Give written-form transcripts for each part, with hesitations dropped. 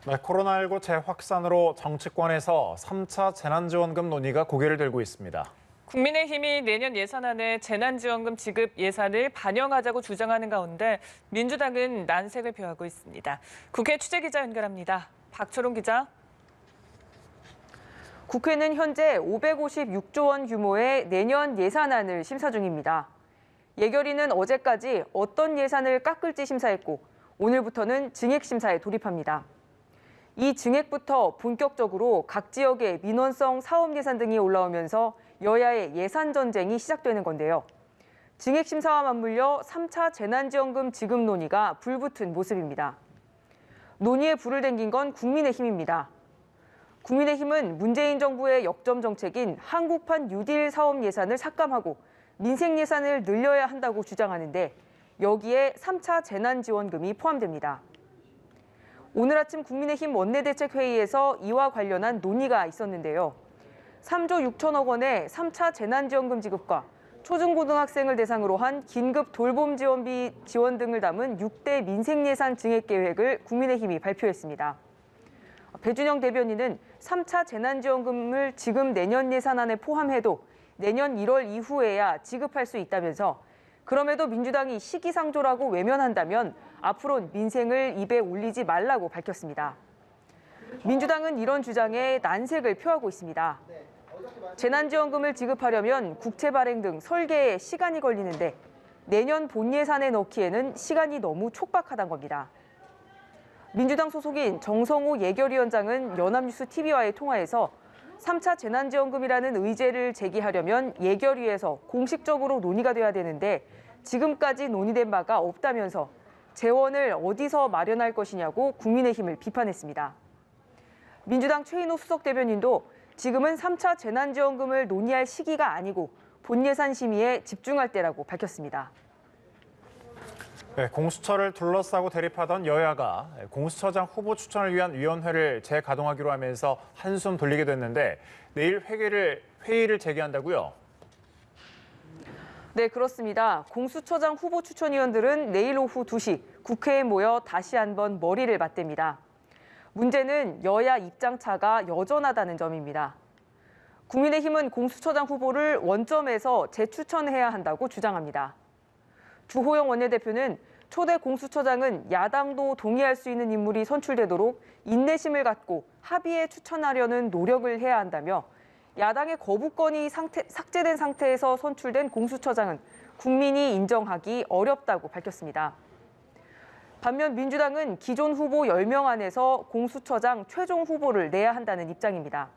네, 코로나19 재확산으로 정치권에서 3차 재난지원금 논의가 고개를 들고 있습니다. 국민의힘이 내년 예산안에 재난지원금 지급 예산을 반영하자고 주장하는 가운데 민주당은 난색을 표하고 있습니다. 국회 취재기자 연결합니다. 박철웅 기자. 국회는 현재 556조 원 규모의 내년 예산안을 심사 중입니다. 예결위는 어제까지 어떤 예산을 깎을지 심사했고 오늘부터는 증액 심사에 돌입합니다. 이 증액부터 본격적으로 각 지역의 민원성 사업 예산 등이 올라오면서 여야의 예산 전쟁이 시작되는 건데요. 증액 심사와 맞물려 3차 재난지원금 지급 논의가 불붙은 모습입니다. 논의에 불을 댕긴 건 국민의힘입니다. 국민의힘은 문재인 정부의 역점 정책인 한국판 뉴딜 사업 예산을 삭감하고 민생 예산을 늘려야 한다고 주장하는데 여기에 3차 재난지원금이 포함됩니다. 오늘 아침 국민의힘 원내대책회의에서 이와 관련한 논의가 있었는데요. 3조 6천억 원의 3차 재난지원금 지급과 초중고등학생을 대상으로 한 긴급 돌봄 지원비 지원 등을 담은 6대 민생예산 증액 계획을 국민의힘이 발표했습니다. 배준영 대변인은 3차 재난지원금을 지금 내년 예산안에 포함해도 내년 1월 이후에야 지급할 수 있다면서 그럼에도 민주당이 시기상조라고 외면한다면 앞으로는 민생을 입에 올리지 말라고 밝혔습니다. 민주당은 이런 주장에 난색을 표하고 있습니다. 재난지원금을 지급하려면 국채 발행 등 설계에 시간이 걸리는데 내년 본 예산에 넣기에는 시간이 너무 촉박하다는 겁니다. 민주당 소속인 정성호 예결위원장은 연합뉴스 TV와의 통화에서 3차 재난지원금이라는 의제를 제기하려면 예결위에서 공식적으로 논의가 돼야 되는데 지금까지 논의된 바가 없다면서 재원을 어디서 마련할 것이냐고 국민의힘을 비판했습니다. 민주당 최인호 수석 대변인도 지금은 3차 재난지원금을 논의할 시기가 아니고 본예산 심의에 집중할 때라고 밝혔습니다. 네, 공수처를 둘러싸고 대립하던 여야가 공수처장 후보 추천을 위한 위원회를 재가동하기로 하면서 한숨 돌리게 됐는데 내일 회의를 재개한다고요? 네, 그렇습니다. 공수처장 후보 추천위원들은 내일 오후 2시 국회에 모여 다시 한번 머리를 맞댑니다. 문제는 여야 입장차가 여전하다는 점입니다. 국민의힘은 공수처장 후보를 원점에서 재추천해야 한다고 주장합니다. 주호영 원내대표는 초대 공수처장은 야당도 동의할 수 있는 인물이 선출되도록 인내심을 갖고 합의에 추천하려는 노력을 해야 한다며 야당의 거부권이 삭제된 상태에서 선출된 공수처장은 국민이 인정하기 어렵다고 밝혔습니다. 반면 민주당은 기존 후보 10명 안에서 공수처장 최종 후보를 내야 한다는 입장입니다.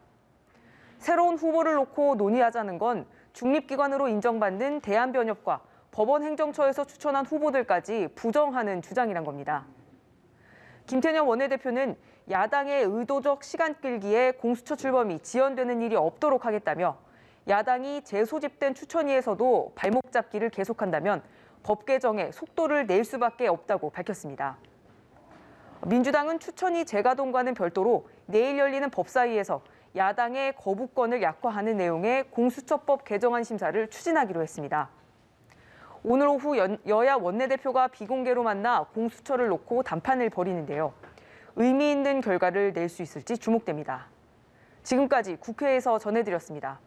새로운 후보를 놓고 논의하자는 건 중립기관으로 인정받는 대한변협과 법원행정처에서 추천한 후보들까지 부정하는 주장이란 겁니다. 김태년 원내대표는 야당의 의도적 시간 끌기에 공수처 출범이 지연되는 일이 없도록 하겠다며 야당이 재소집된 추천위에서도 발목 잡기를 계속한다면 법 개정에 속도를 낼 수밖에 없다고 밝혔습니다. 민주당은 추천위 재가동과는 별도로 내일 열리는 법사위에서 야당의 거부권을 약화하는 내용의 공수처법 개정안 심사를 추진하기로 했습니다. 오늘 오후 여야 원내대표가 비공개로 만나 공수처를 놓고 담판을 벌이는데요. 의미 있는 결과를 낼 수 있을지 주목됩니다. 지금까지 국회에서 전해드렸습니다.